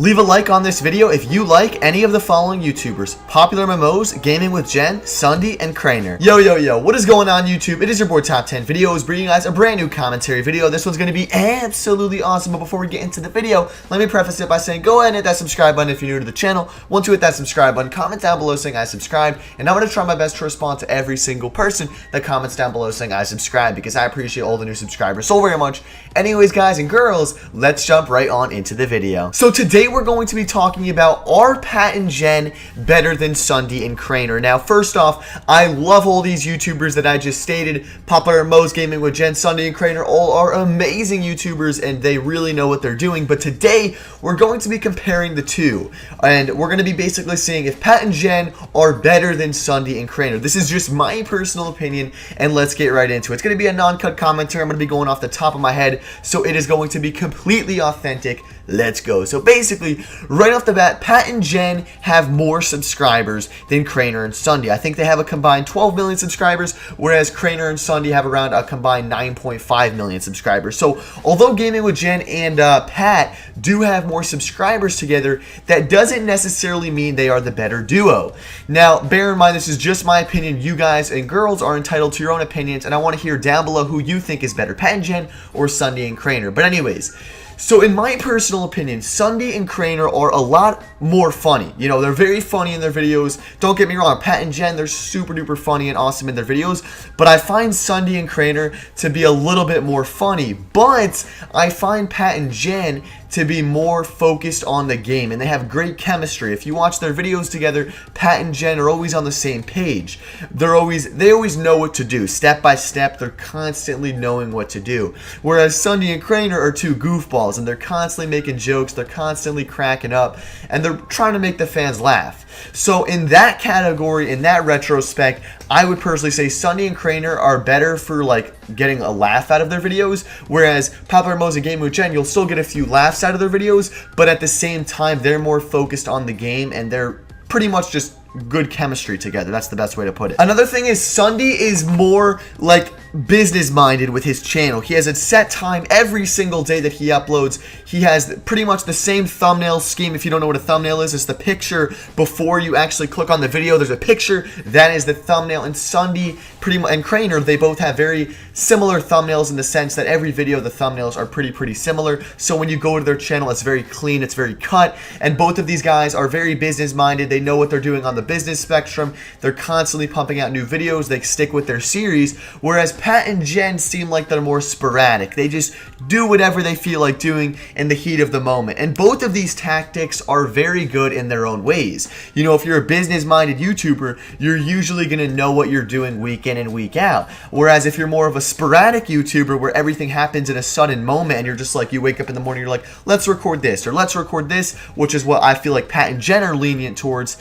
Leave a like on this video if you like any of the following YouTubers: PopularMMOs, GamingWithJen, SSundee, and Crainer. Yo, what is going on YouTube? It is your boy Top 10 Videos, bringing you guys a brand new commentary video. This one's going to be absolutely awesome, but before we get into the video, let me preface it by saying go ahead and hit that subscribe button if you're new to the channel. Once you hit that subscribe button, comment down below saying I subscribed, and I'm going to try my best to respond to every single person that comments down below saying I subscribe, because I appreciate all the new subscribers so very much. Anyways, guys and girls, let's jump right on into the video. So today we're going to be talking about, are Pat and Jen better than SSundee and Crainer? Now, first off, I love all these YouTubers that I just stated. PopularMMOs, GamingWithJen, SSundee and Crainer, all are amazing YouTubers and they really know what they're doing. But today, we're going to be comparing the two. And we're going to be basically seeing if Pat and Jen are better than SSundee and Crainer. This is just my personal opinion, and let's get right into it. It's going to be a non-cut commentary. I'm going to be going off the top of my head, so it is going to be completely authentic. Let's go. So basically, right off the bat, Pat and Jen have more subscribers than Crainer and SSundee. I think they have a combined 12 million subscribers, whereas Crainer and SSundee have around a combined 9.5 million subscribers. So although GamingWithJen and Pat do have more subscribers together, that doesn't necessarily mean they are the better duo. Now, bear in mind, this is just my opinion. You guys and girls are entitled to your own opinions, and I want to hear down below who you think is better, Pat and Jen or SSundee and Crainer. But anyways, so in my personal opinion, SSundee and Crainer are a lot more funny. You know, they're very funny in their videos. Don't get me wrong, Pat and Jen, they're super duper funny and awesome in their videos. But I find SSundee and Crainer to be a little bit more funny. But I find Pat and Jen to be more focused on the game, and they have great chemistry. If you watch their videos together, Pat and Jen are always on the same page. They always know what to do. Step by step, they're constantly knowing what to do. Whereas SSundee and Crainer are two goofballs, and they're constantly making jokes, they're constantly cracking up, and they're trying to make the fans laugh. So in that category, in that retrospect, I would personally say SSundee and Crainer are better for like getting a laugh out of their videos, whereas PopularMMOs and GamingWithJen, you'll still get a few laughs out of their videos, but at the same time, they're more focused on the game and they're pretty much just good chemistry together. That's the best way to put it. Another thing is SSundee is more like business minded with his channel. He has a set time every single day that he uploads. He has pretty much the same thumbnail scheme. If you don't know what a thumbnail is, it's the picture before you actually click on the video. There's a picture that is the thumbnail. And SSundee and Crainer, they both have very similar thumbnails in the sense that every video, the thumbnails are pretty similar. So when you go to their channel, it's very clean, it's very cut, and both of these guys are very business minded. They know what they're doing on the business spectrum. They're constantly pumping out new videos. They stick with their series, whereas Pat and Jen seem like they're more sporadic. They just do whatever they feel like doing in the heat of the moment. And both of these tactics are very good in their own ways. You know, if you're a business-minded YouTuber, you're usually going to know what you're doing week in and week out. Whereas if you're more of a sporadic YouTuber where everything happens in a sudden moment and you're just like, you wake up in the morning, you're like, let's record this or let's record this, which is what I feel like Pat and Jen are lenient towards.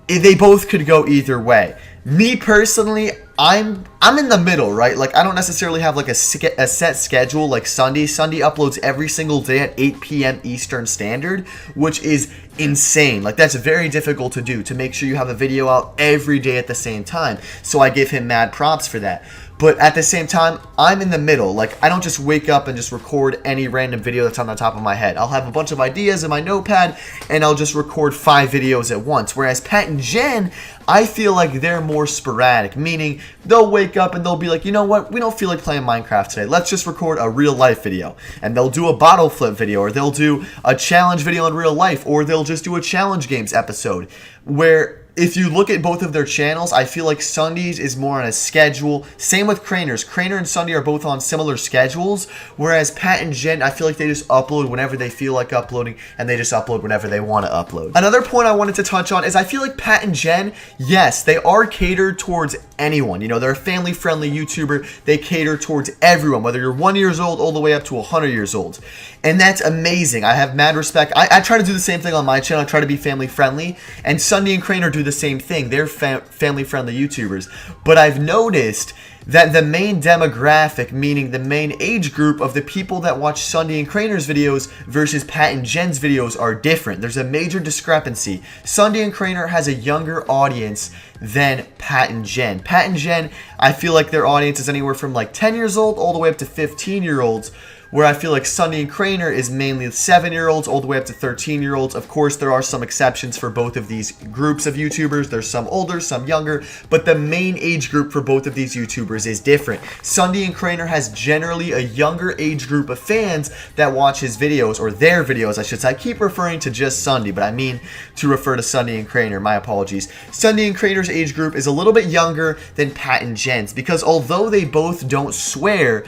They both could go either way. Me personally, I'm in the middle, right? Like, I don't necessarily have like a set schedule like SSundee. SSundee uploads every single day at 8 p.m. Eastern Standard, which is insane. Like, that's very difficult to do, to make sure you have a video out every day at the same time. So I give him mad props for that. But at the same time, I'm in the middle. Like, I don't just wake up and just record any random video that's on the top of my head. I'll have a bunch of ideas in my notepad, and I'll just record 5 videos at once. Whereas Pat and Jen, I feel like they're more sporadic, meaning they'll wake up and they'll be like, you know what, we don't feel like playing Minecraft today. Let's just record a real life video. And they'll do a bottle flip video, or they'll do a challenge video in real life, or they'll just do a challenge games episode. Where if you look at both of their channels, I feel like SSundee's is more on a schedule. Same with Crainer's. Crainer and SSundee are both on similar schedules, whereas Pat and Jen, I feel like they just upload whenever they feel like uploading, and they just upload whenever they want to upload. Another point I wanted to touch on is I feel like Pat and Jen, yes, they are catered towards anyone. You know, they're a family-friendly YouTuber. They cater towards everyone, whether you're 1 year old all the way up to 100 years old. And that's amazing. I have mad respect. I try to do the same thing on my channel. I try to be family-friendly, and SSundee and Crainer do the same thing. They're family-friendly YouTubers. But I've noticed that the main demographic, meaning the main age group of the people that watch SSundee and Crainer's videos versus Pat and Jen's videos are different. There's a major discrepancy. SSundee and Crainer has a younger audience than Pat and Jen. Pat and Jen, I feel like their audience is anywhere from like 10 years old all the way up to 15-year-olds, where I feel like SSundee and Crainer is mainly 7-year-olds all the way up to 13-year-olds. Of course, there are some exceptions for both of these groups of YouTubers. There's some older, some younger, but the main age group for both of these YouTubers is different. SSundee and Crainer has generally a younger age group of fans that watch his videos, or their videos, I should say. I keep referring to just SSundee, but I mean to refer to SSundee and Crainer. My apologies. SSundee and Crainer's age group is a little bit younger than Pat and Jen's, because although they both don't swear,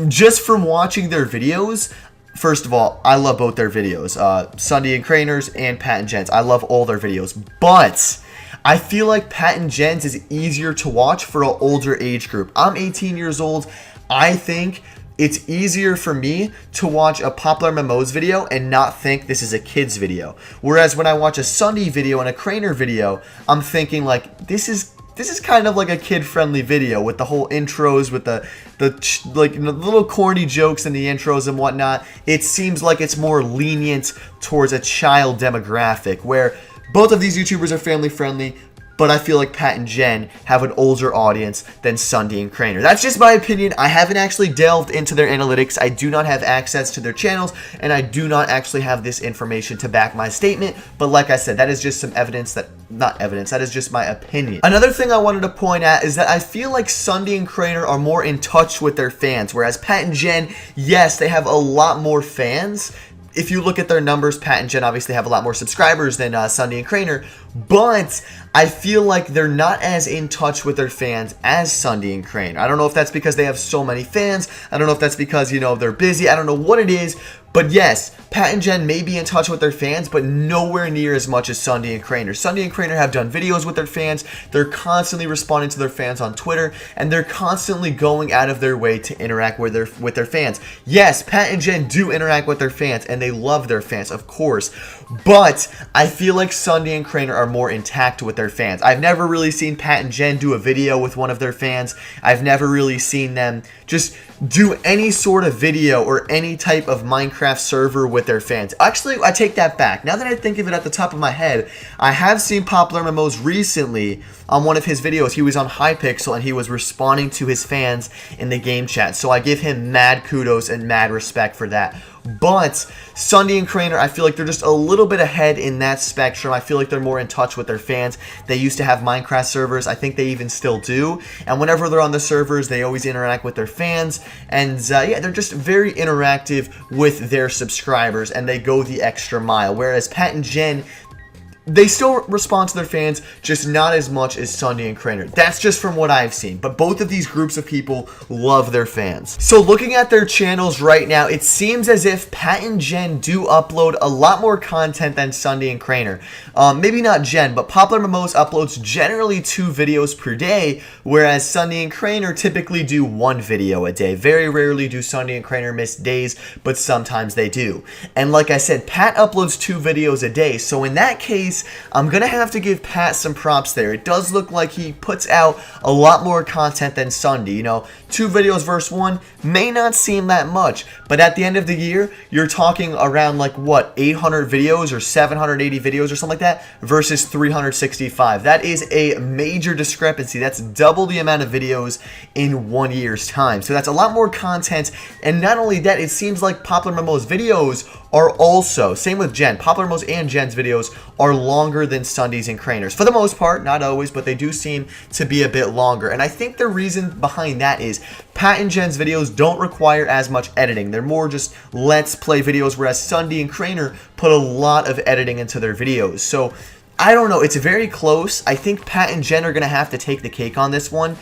just from watching their videos, first of all, I love both their videos. SSundee and Crainer's and Pat and Jen's. I love all their videos. But I feel like Pat and Jen's is easier to watch for an older age group. I'm 18 years old. I think it's easier for me to watch a PopularMMOs video and not think this is a kid's video. Whereas when I watch a SSundee video and a Crainer video, I'm thinking like, this is kind of like a kid-friendly video with the whole intros, with the little corny jokes in the intros and whatnot. It seems like it's more lenient towards a child demographic, where both of these YouTubers are family-friendly, but I feel like Pat and Jen have an older audience than SSundee and Crainer. That's just my opinion. I haven't actually delved into their analytics. I do not have access to their channels, and I do not actually have this information to back my statement. But like I said, that is just some evidence that, not evidence, that is just my opinion. Another thing I wanted to point out is that I feel like SSundee and Crainer are more in touch with their fans, whereas Pat and Jen, yes, they have a lot more fans. If you look at their numbers, Pat and Jen obviously have a lot more subscribers than SSundee and Crainer, but I feel like they're not as in touch with their fans as SSundee and Crainer. I don't know if that's because they have so many fans. I don't know if that's because, you know, they're busy. I don't know what it is. But yes, Pat and Jen may be in touch with their fans, but nowhere near as much as SSundee and Crainer. SSundee and Crainer have done videos with their fans. They're constantly responding to their fans on Twitter, and they're constantly going out of their way to interact with their fans. Yes, Pat and Jen do interact with their fans, and they love their fans, of course. But I feel like SSundee and Crainer are more intact with their fans. I've never really seen Pat and Jen do a video with one of their fans. I've never really seen them just do any sort of video or any type of Minecraft server with their fans. Actually, I take that back. Now that I think of it at the top of my head, I have seen PopularMMOs recently on one of his videos. He was on Hypixel and he was responding to his fans in the game chat. So I give him mad kudos and mad respect for that. But SSundee and Crainer, I feel like they're just a little bit ahead in that spectrum. I feel like they're more in touch with their fans. They used to have Minecraft servers. I think they even still do. And whenever they're on the servers, they always interact with their fans. And yeah, they're just very interactive with their subscribers, and they go the extra mile. Whereas Pat and Jen, they still respond to their fans, just not as much as SSundee and Crainer. That's just from what I've seen. But both of these groups of people love their fans. So looking at their channels right now, it seems as if Pat and Jen do upload a lot more content than SSundee and Crainer. Maybe not Jen, but PopularMMOs uploads generally 2 videos per day, whereas SSundee and Crainer typically do 1 video a day. Very rarely do SSundee and Crainer miss days, but sometimes they do. And like I said, Pat uploads 2 videos a day, so in that case, I'm going to have to give Pat some props there. It does look like he puts out a lot more content than SSundee. You know, 2 videos versus 1 may not seem that much, but at the end of the year, you're talking around like, what, 800 videos or 780 videos or something like that versus 365. That is a major discrepancy. That's double the amount of videos in 1 year's time. So that's a lot more content, and not only that, it seems like PopularMMOs videos are also, same with Jen, PopularMMOs and Jen's videos are longer than SSundee's and Crainer's. For the most part, not always, but they do seem to be a bit longer. And I think the reason behind that is Pat and Jen's videos don't require as much editing. They're more just let's play videos, whereas SSundee and Crainer put a lot of editing into their videos. So I don't know. It's very close. I think Pat and Jen are going to have to take the cake on this one.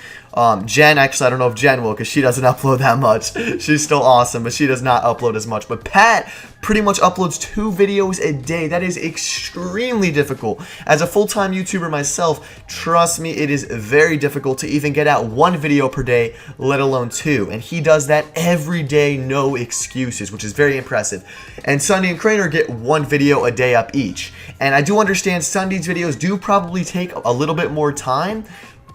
Jen, actually, I don't know if Jen will because she doesn't upload that much. She's still awesome, but she does not upload as much. But Pat pretty much uploads 2 videos a day. That is extremely difficult. As a full-time YouTuber myself, trust me, it is very difficult to even get out 1 video per day, let alone 2. And he does that every day, no excuses, which is very impressive. And SSundee and Crainer get 1 video a day up each. And I do understand SSundee's videos do probably take a little bit more time,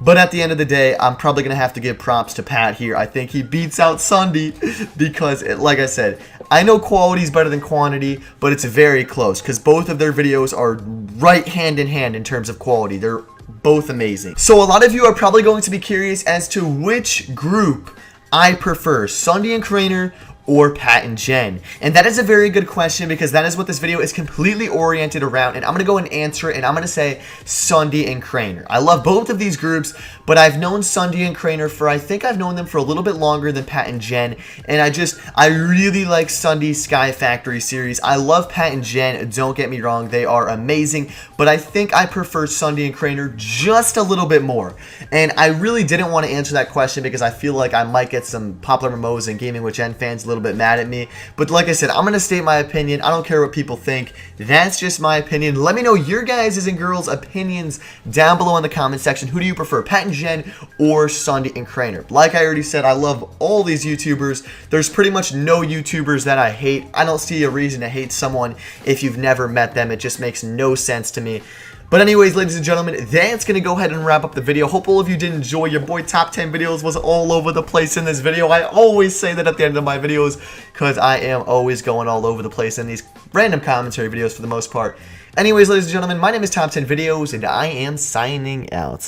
but at the end of the day, I'm probably going to have to give props to Pat here. I think he beats out SSundee because, like I said, I know quality is better than quantity, but it's very close because both of their videos are right hand in hand in terms of quality. They're both amazing. So a lot of you are probably going to be curious as to which group I prefer, SSundee and Crainer or Pat and Jen? And that is a very good question, because that is what this video is completely oriented around, and I'm going to go and answer it, and I'm going to say SSundee and Crainer. I love both of these groups, but I've known SSundee and Crainer for, I think I've known them for a little bit longer than Pat and Jen, and I really like SSundee Sky Factory series. I love Pat and Jen, don't get me wrong, they are amazing, but I think I prefer SSundee and Crainer just a little bit more. And I really didn't want to answer that question because I feel like I might get some PopularMMOs and GamingWithJen fans a little bit mad at me. But like I said, I'm going to state my opinion. I don't care what people think. That's just my opinion. Let me know your guys' and girls' opinions down below in the comment section. Who do you prefer, Pat and Jen or SSundee and Crainer? Like I already said, I love all these YouTubers. There's pretty much no YouTubers that I hate. I don't see a reason to hate someone if you've never met them. It just makes no sense to me. But anyways, ladies and gentlemen, that's going to go ahead and wrap up the video. Hope all of you did enjoy. Your boy Top 10 Videos was all over the place in this video. I always say that at the end of my videos because I am always going all over the place in these random commentary videos for the most part. Anyways, ladies and gentlemen, my name is Top 10 Videos, and I am signing out.